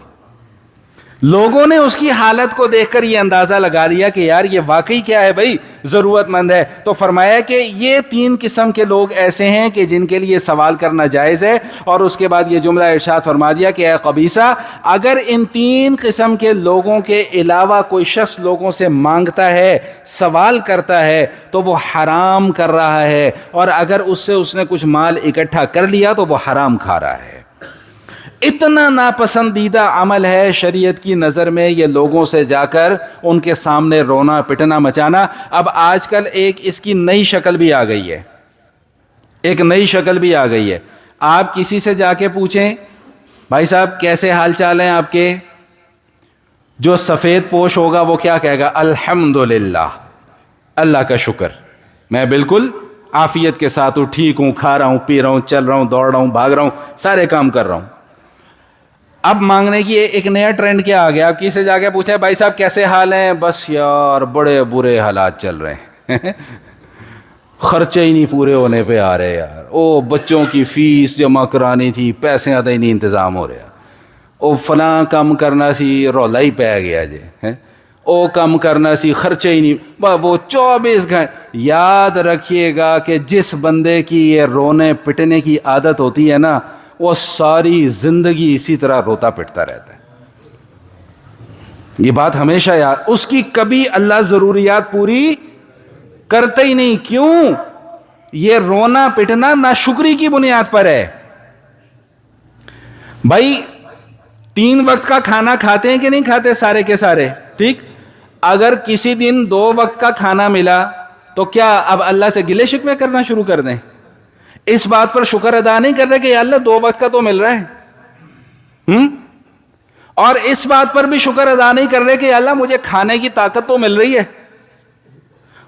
لوگوں نے اس کی حالت کو دیکھ کر یہ اندازہ لگا لیا کہ یار یہ واقعی کیا ہے بھائی، ضرورت مند ہے. تو فرمایا کہ یہ 3 قسم کے لوگ ایسے ہیں کہ جن کے لیے سوال کرنا جائز ہے. اور اس کے بعد یہ جملہ ارشاد فرما دیا کہ اے قبیصہ، اگر ان 3 قسم کے لوگوں کے علاوہ کوئی شخص لوگوں سے مانگتا ہے، سوال کرتا ہے، تو وہ حرام کر رہا ہے، اور اگر اس نے کچھ مال اکٹھا کر لیا تو وہ حرام کھا رہا ہے. اتنا ناپسندیدہ عمل ہے شریعت کی نظر میں یہ لوگوں سے جا کر ان کے سامنے رونا پٹنا مچانا. اب آج کل ایک اس کی نئی شکل بھی آ گئی ہے، ایک نئی شکل بھی آ گئی ہے. آپ کسی سے جا کے پوچھیں بھائی صاحب کیسے حال چال ہیں آپ کے، جو سفید پوش ہوگا وہ کیا کہے گا؟ الحمدللہ، اللہ کا شکر، میں بالکل عافیت کے ساتھ ہوں، ٹھیک ہوں، کھا رہا ہوں، پی رہا ہوں، چل رہا ہوں، دوڑ رہا ہوں، بھاگ رہا ہوں، سارے کام کر رہا ہوں. اب مانگنے کی ایک نیا ٹرینڈ کیا آ گیا. آپ کسی سے جا کے پوچھیں بھائی صاحب کیسے حال ہیں؟ بس یار بڑے برے حالات چل رہے ہیں، خرچے ہی نہیں پورے ہونے پہ آ رہے یار. او بچوں کی فیس جمع کرانی تھی، پیسے آتے ہی نہیں انتظام ہو رہا. او فلاں کام کرنا سی، رولا ہی پہ گیا جی. او کام کرنا سی، خرچے ہی نہیں. وہ 24 گھنٹے. یاد رکھیے گا کہ جس بندے کی یہ رونے پٹنے کی عادت ہوتی ہے نا، وہ ساری زندگی اسی طرح روتا پٹتا رہتا ہے. یہ بات ہمیشہ یاد، اس کی کبھی اللہ ضروریات پوری کرتا ہی نہیں. کیوں؟ یہ رونا پٹنا ناشکری کی بنیاد پر ہے. بھائی 3 وقت کا کھانا کھاتے ہیں کہ نہیں کھاتے سارے کے سارے؟ ٹھیک. اگر کسی دن 2 وقت کا کھانا ملا تو کیا اب اللہ سے گلے شکوے کرنا شروع کر دیں؟ اس بات پر شکر ادا نہیں کر رہے کہ یا اللہ 2 وقت کا تو مل رہا ہے، اور اس بات پر بھی شکر ادا نہیں کر رہے کہ یا اللہ مجھے کھانے کی طاقت تو مل رہی ہے.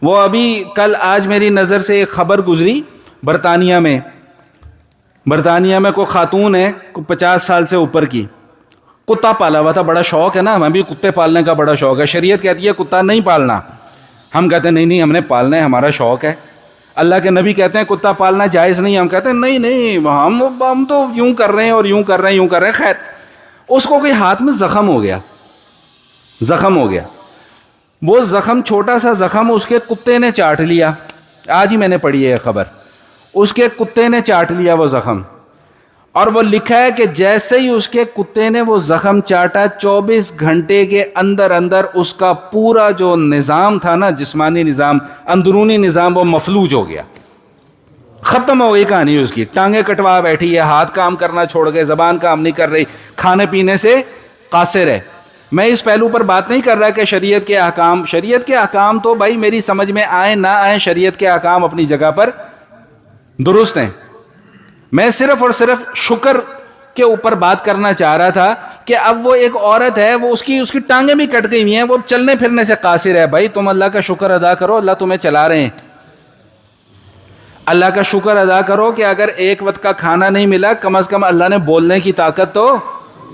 وہ ابھی کل آج میری نظر سے ایک خبر گزری، برطانیہ میں کوئی خاتون ہے 50 سال سے اوپر کی، کتا پالا ہوا تھا. بڑا شوق ہے نا، ہمیں بھی کتے پالنے کا بڑا شوق ہے. شریعت کہتی ہے کتا نہیں پالنا، ہم کہتے ہیں نہیں ہم نے پالنا ہے، ہمارا شوق ہے. اللہ کے نبی کہتے ہیں کتا پالنا جائز نہیں، ہم کہتے ہیں نہیں ہم تو یوں کر رہے ہیں اور یوں کر رہے ہیں. خیر، اس کو کوئی ہاتھ میں زخم ہو گیا. وہ زخم چھوٹا سا زخم اس کے کتے نے چاٹ لیا. آج ہی میں نے پڑھی ہے یہ خبر. اس کے کتے نے چاٹ لیا وہ زخم، اور وہ لکھا ہے کہ جیسے ہی اس کے کتے نے وہ زخم چاٹا 24 گھنٹے کے اندر اس کا پورا جو نظام تھا نا، جسمانی نظام، اندرونی نظام، وہ مفلوج ہو گیا. ختم ہو گئی کہانی اس کی. ٹانگیں کٹوا بیٹھی ہے، ہاتھ کام کرنا چھوڑ گئے، زبان کام نہیں کر رہی، کھانے پینے سے قاصر ہے. میں اس پہلو پر بات نہیں کر رہا کہ شریعت کے احکام تو بھائی میری سمجھ میں آئیں نہ آئیں، شریعت کے احکام اپنی جگہ پر درست ہیں. میں صرف اور صرف شکر کے اوپر بات کرنا چاہ رہا تھا کہ اب وہ ایک عورت ہے، وہ اس کی ٹانگیں بھی کٹ گئی ہیں، وہ چلنے پھرنے سے قاصر ہے. بھائی تم اللہ کا شکر ادا کرو، اللہ تمہیں چلا رہے ہیں. اللہ کا شکر ادا کرو کہ اگر 1 وقت کا کھانا نہیں ملا، کم از کم اللہ نے بولنے کی طاقت تو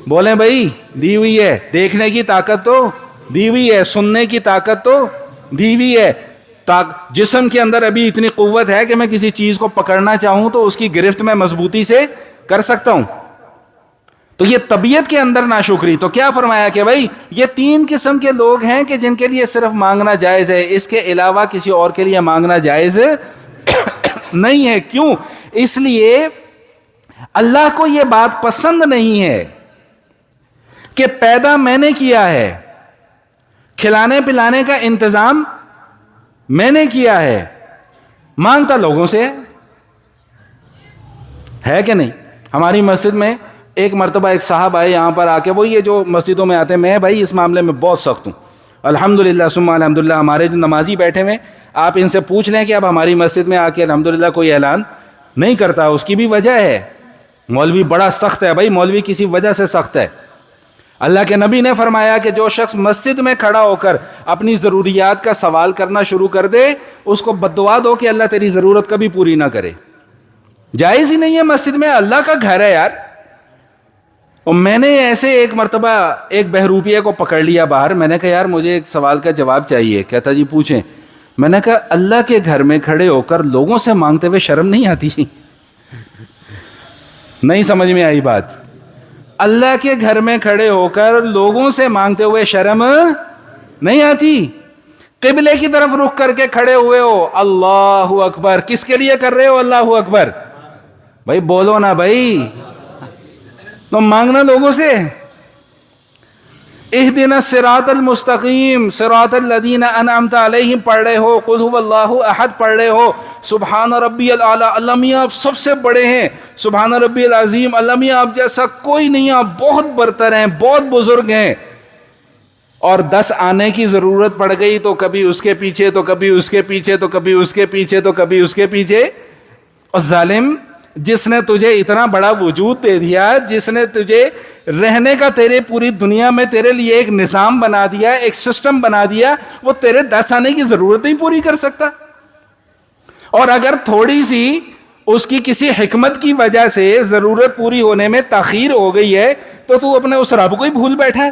بولیں بھائی دی ہوئی ہے، دیکھنے کی طاقت تو دی ہوئی ہے، سننے کی طاقت تو دی ہوئی ہے. جسم کے اندر ابھی اتنی قوت ہے کہ میں کسی چیز کو پکڑنا چاہوں تو اس کی گرفت میں مضبوطی سے کر سکتا ہوں. تو یہ طبیعت کے اندر ناشکری. تو کیا فرمایا کہ بھائی یہ 3 قسم کے لوگ ہیں کہ جن کے لیے صرف مانگنا جائز ہے، اس کے علاوہ کسی اور کے لیے مانگنا جائز نہیں ہے. کیوں؟ اس لیے اللہ کو یہ بات پسند نہیں ہے کہ پیدا میں نے کیا ہے، کھلانے پلانے کا انتظام میں نے کیا ہے، مانگتا لوگوں سے ہے کہ نہیں. ہماری مسجد میں ایک مرتبہ ایک صاحب آئے یہاں پر آ کے، وہ یہ جو مسجدوں میں آتے ہیں، میں بھائی اس معاملے میں بہت سخت ہوں الحمدللہ ثم الحمدللہ. ہمارے جو نمازی بیٹھے ہوئے، آپ ان سے پوچھ لیں کہ اب ہماری مسجد میں آ کے الحمدللہ کوئی اعلان نہیں کرتا. اس کی بھی وجہ ہے، مولوی بڑا سخت ہے. بھائی مولوی کسی وجہ سے سخت ہے. اللہ کے نبی نے فرمایا کہ جو شخص مسجد میں کھڑا ہو کر اپنی ضروریات کا سوال کرنا شروع کر دے، اس کو بددعا دو کہ اللہ تیری ضرورت کبھی پوری نہ کرے. جائز ہی نہیں ہے، مسجد میں اللہ کا گھر ہے یار. اور میں نے ایسے ایک مرتبہ ایک بہروپیے کو پکڑ لیا باہر. میں نے کہا یار مجھے ایک سوال کا جواب چاہیے. کہتا جی پوچھیں. میں نے کہا اللہ کے گھر میں کھڑے ہو کر لوگوں سے مانگتے ہوئے شرم نہیں آتی؟ نہیں سمجھ میں آئی بات. اللہ کے گھر میں کھڑے ہو کر لوگوں سے مانگتے ہوئے شرم نہیں آتی؟ قبلے کی طرف رخ کر کے کھڑے ہوئے ہو، اللہ اکبر، کس کے لیے کر رہے ہو اللہ اکبر؟ بھائی بولو نا بھائی، تو مانگنا لوگوں سے۔ اہدنا الصراط المستقیم صراط الذین انعمت علیہم پڑھ رہے ہو، قل هو اللہ احد پڑھ رہے ہو، سبحان ربی الاعلیٰ، اللہ میاں آپ سب سے بڑے ہیں، سبحان ربی العظیم، اللہ میاں آپ جیسا کوئی نہیں، آپ بہت برتر ہیں، بہت بزرگ ہیں، اور 10 آنے کی ضرورت پڑ گئی تو کبھی اس کے پیچھے، تو کبھی اس کے پیچھے، تو کبھی اس کے پیچھے، تو کبھی اس کے پیچھے۔ اور ظالم، جس نے تجھے اتنا بڑا وجود دے دیا، جس نے تجھے رہنے کا تیرے پوری دنیا میں تیرے لیے ایک نظام بنا دیا، ایک سسٹم بنا دیا، وہ تیرے 10 آنے کی ضرورت نہیں پوری کر سکتا؟ اور اگر تھوڑی سی اس کی کسی حکمت کی وجہ سے ضرورت پوری ہونے میں تاخیر ہو گئی ہے تو تو اپنے اس رب کو ہی بھول بیٹھا ہے۔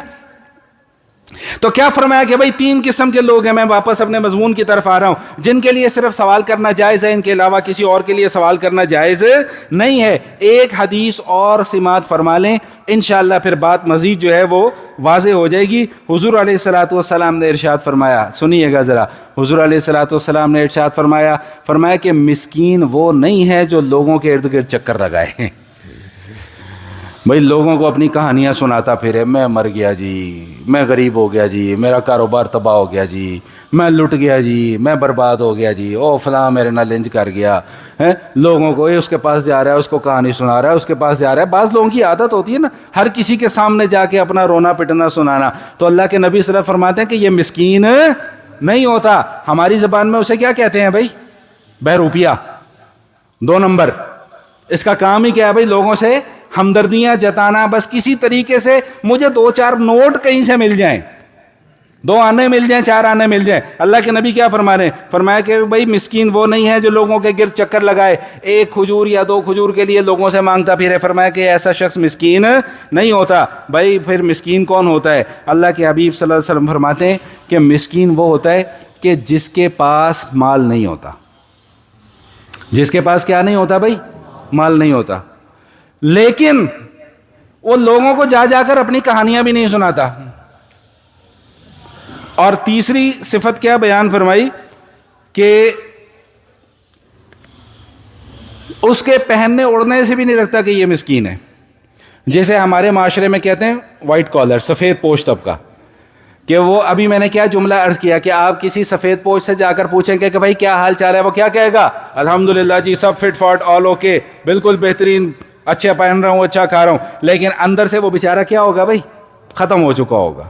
تو کیا فرمایا کہ بھائی 3 قسم کے لوگ ہیں، میں واپس اپنے مضمون کی طرف آ رہا ہوں، جن کے لیے صرف سوال کرنا جائز ہے، ان کے علاوہ کسی اور کے لیے سوال کرنا جائز نہیں ہے۔ ایک حدیث اور سماعت فرما لیں، انشاءاللہ پھر بات مزید جو ہے وہ واضح ہو جائے گی۔ حضور علیہ الصلوۃ والسلام نے ارشاد فرمایا، سنیے گا ذرا، حضور علیہ الصلوۃ والسلام نے ارشاد فرمایا کہ مسکین وہ نہیں ہے جو لوگوں کے ارد گرد چکر لگائے۔ بھائی لوگوں کو اپنی کہانیاں سناتا پھرے، میں مر گیا جی، میں غریب ہو گیا جی، میرا کاروبار تباہ ہو گیا جی، میں لٹ گیا جی، میں برباد ہو گیا جی، او فلاں میرے نہ لنچ کر گیا ہے۔ لوگوں کو اس کے پاس جا رہا ہے، اس کو کہانی سنا رہا ہے، اس کے پاس جا رہا ہے۔ بعض لوگوں کی عادت ہوتی ہے نا ہر کسی کے سامنے جا کے اپنا رونا پٹنا سنانا، تو اللہ کے نبی صلی اللہ علیہ وسلم فرماتے ہیں کہ یہ مسکین نہیں ہوتا، ہماری زبان میں اسے کیا کہتے ہیں بھائی؟ بہروپیہ، 2 نمبر۔ اس کا کام ہی کیا ہے بھائی؟ لوگوں سے ہمدردیاں جتانا، بس کسی طریقے سے مجھے 2-4 نوٹ کہیں سے مل جائیں، 2 آنے مل جائیں، 4 آنے مل جائیں۔ اللہ کے نبی کیا فرما رہے ہیں؟ فرمایا کہ بھائی مسکین وہ نہیں ہے جو لوگوں کے گرد چکر لگائے، 1 کھجور یا 2 کھجور کے لیے لوگوں سے مانگتا پھرے۔ فرمایا کہ ایسا شخص مسکین نہیں ہوتا۔ بھائی پھر مسکین کون ہوتا ہے؟ اللہ کے حبیب صلی اللہ علیہ وسلم فرماتے ہیں کہ مسکین وہ ہوتا ہے کہ جس کے پاس مال نہیں ہوتا۔ جس کے پاس کیا نہیں ہوتا بھائی؟ مال نہیں ہوتا، لیکن وہ لوگوں کو جا جا کر اپنی کہانیاں بھی نہیں سناتا۔ اور تیسری صفت کیا بیان فرمائی کہ اس کے پہننے اڑنے سے بھی نہیں لگتا کہ یہ مسکین ہے۔ جیسے ہمارے معاشرے میں کہتے ہیں وائٹ کالر، سفید پوش طبقہ، کہ وہ ابھی میں نے کیا جملہ عرض کیا کہ آپ کسی سفید پوش سے جا کر پوچھیں کہ بھائی کیا حال چال ہے، وہ کیا کہے گا؟ الحمدللہ جی، سب فٹ فاٹ آل اوکے، بالکل بہترین، اچھا پہن رہا ہوں، اچھا کھا رہا ہوں، لیکن اندر سے وہ بیچارہ کیا ہوگا بھائی؟ ختم ہو چکا ہوگا۔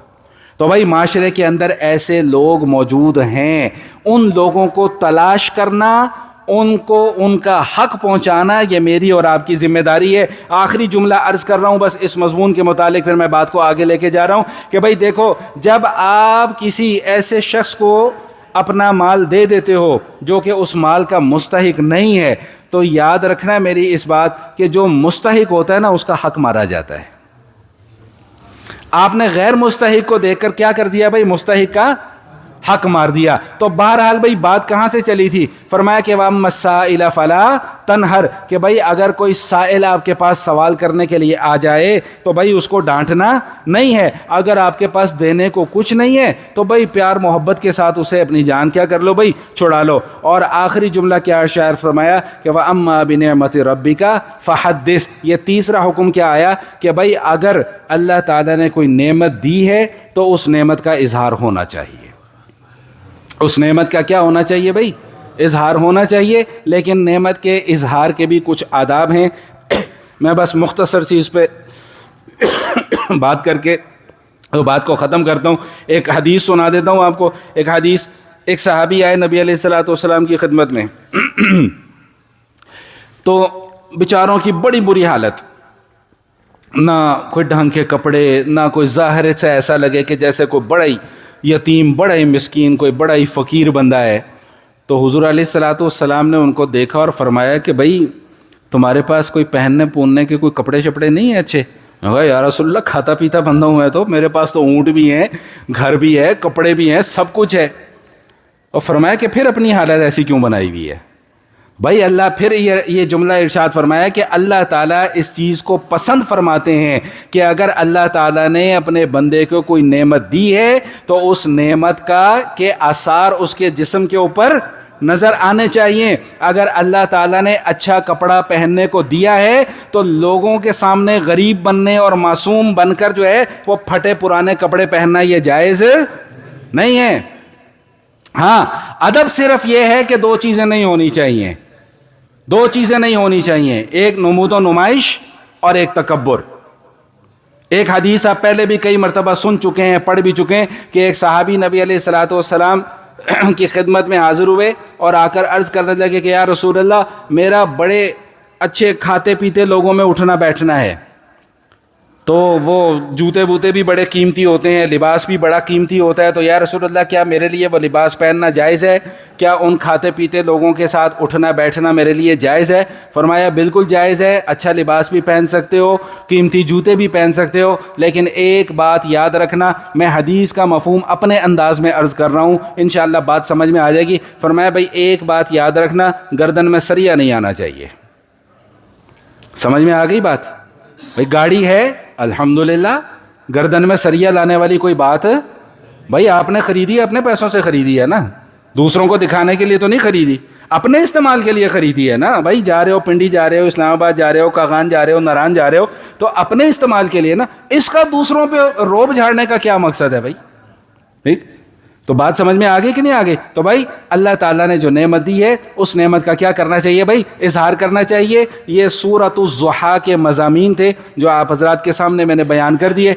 تو بھائی معاشرے کے اندر ایسے لوگ موجود ہیں، ان لوگوں کو تلاش کرنا، ان کو ان کا حق پہنچانا، یہ میری اور آپ کی ذمہ داری ہے۔ آخری جملہ عرض کر رہا ہوں بس اس مضمون کے متعلق، پھر میں بات کو آگے لے کے جا رہا ہوں کہ بھائی دیکھو، جب آپ کسی ایسے شخص کو اپنا مال دے دیتے ہو جو کہ اس مال کا مستحق نہیں ہے، تو یاد رکھنا ہے میری اس بات کہ جو مستحق ہوتا ہے نا اس کا حق مارا جاتا ہے۔ آپ نے غیر مستحق کو دیکھ کر کیا کر دیا بھائی؟ مستحق کا حق مار دیا۔ تو بہرحال بھائی بات کہاں سے چلی تھی؟ فرمایا کہ وَأَمَّا السَّائِلَ فَلَا تَنْهَرْ، کہ بھائی اگر کوئی سائل آپ کے پاس سوال کرنے کے لیے آ جائے تو بھائی اس کو ڈانٹنا نہیں ہے۔ اگر آپ کے پاس دینے کو کچھ نہیں ہے تو بھائی پیار محبت کے ساتھ اسے اپنی جان کیا کر لو بھائی؟ چھڑا لو۔ اور آخری جملہ کیا شاعر فرمایا کہ وَأَمَّا بِنِعْمَةِ رَبِّكَ فَحَدِّثْ۔ یہ تیسرا حکم کیا آیا کہ بھائی اگر اللہ تعالیٰ نے کوئی نعمت دی ہے تو اس نعمت کا اظہار ہونا چاہیے۔ اس نعمت کا کیا ہونا چاہیے بھائی؟ اظہار ہونا چاہیے۔ لیکن نعمت کے اظہار کے بھی کچھ آداب ہیں، میں بس مختصر سی اس پہ بات کر کے بات کو ختم کرتا ہوں۔ ایک حدیث سنا دیتا ہوں آپ کو۔ ایک حدیث، ایک صحابی آئے نبی علیہ الصلوۃ والسلام کی خدمت میں، تو بیچاروں کی بڑی بری حالت، نہ کوئی ڈھنگ کے کپڑے، نہ کوئی ظاہر سے ایسا لگے کہ جیسے کوئی بڑا ہی یتیم، بڑا ہی مسکین، کوئی بڑا ہی فقیر بندہ ہے۔ تو حضور علیہ الصلوۃ والسلام نے ان کو دیکھا اور فرمایا کہ بھائی تمہارے پاس کوئی پہننے پوننے کے کوئی کپڑے شپڑے نہیں ہیں اچھے؟ میں کہا یا رسول اللہ کھاتا پیتا بندہ ہوں میں تو، میرے پاس تو اونٹ بھی ہیں، گھر بھی ہے، کپڑے بھی ہیں، سب کچھ ہے۔ اور فرمایا کہ پھر اپنی حالت ایسی کیوں بنائی ہوئی ہے؟ بھائی اللہ پھر یہ جملہ ارشاد فرمایا کہ اللہ تعالیٰ اس چیز کو پسند فرماتے ہیں کہ اگر اللہ تعالیٰ نے اپنے بندے کو کوئی نعمت دی ہے تو اس نعمت کے آثار اس کے جسم کے اوپر نظر آنے چاہیے۔ اگر اللہ تعالیٰ نے اچھا کپڑا پہننے کو دیا ہے تو لوگوں کے سامنے غریب بننے اور معصوم بن کر جو ہے وہ پھٹے پرانے کپڑے پہننا یہ جائز نہیں ہے۔ ہاں، ادب صرف یہ ہے کہ دو چیزیں نہیں ہونی چاہیے، دو چیزیں نہیں ہونی چاہیے، ایک نمود و نمائش اور ایک تکبر۔ ایک حدیث آپ پہلے بھی کئی مرتبہ سن چکے ہیں، پڑھ بھی چکے ہیں کہ ایک صحابی نبی علیہ الصلوۃ والسلام کی خدمت میں حاضر ہوئے اور آ کر عرض کرنے لگے کہ یا رسول اللہ، میرا بڑے اچھے کھاتے پیتے لوگوں میں اٹھنا بیٹھنا ہے، تو وہ جوتے بوتے بھی بڑے قیمتی ہوتے ہیں، لباس بھی بڑا قیمتی ہوتا ہے، تو یا رسول اللہ کیا میرے لیے وہ لباس پہننا جائز ہے؟ کیا ان کھاتے پیتے لوگوں کے ساتھ اٹھنا بیٹھنا میرے لیے جائز ہے؟ فرمایا بالکل جائز ہے، اچھا لباس بھی پہن سکتے ہو، قیمتی جوتے بھی پہن سکتے ہو، لیکن ایک بات یاد رکھنا، میں حدیث کا مفہوم اپنے انداز میں عرض کر رہا ہوں، انشاءاللہ بات سمجھ میں آ جائے گی۔ فرمایا بھائی ایک بات یاد رکھنا، گردن میں سریا نہیں آنا چاہیے۔ سمجھ میں آ گئی بات؟ بھائی گاڑی ہے الحمدللہ، گردن میں سریا لانے والی کوئی بات؟ بھائی آپ نے خریدی ہے، اپنے پیسوں سے خریدی ہے نا، دوسروں کو دکھانے کے لیے تو نہیں خریدی، اپنے استعمال کے لیے خریدی ہے نا۔ بھائی جا رہے ہو پنڈی، جا رہے ہو اسلام آباد، جا رہے ہو کاغان، جا رہے ہو ناران، جا رہے ہو تو اپنے استعمال کے لیے نا، اس کا دوسروں پہ روب جھاڑنے کا کیا مقصد ہے بھائی؟ ٹھیک تو بات سمجھ میں آگے کہ نہیں آگے؟ تو بھائی اللہ تعالیٰ نے جو نعمت دی ہے اس نعمت کا کیا کرنا چاہیے بھائی؟ اظہار کرنا چاہیے۔ یہ سورۃ الضحیٰ کے مضامین تھے جو آپ حضرات کے سامنے میں نے بیان کر دیے۔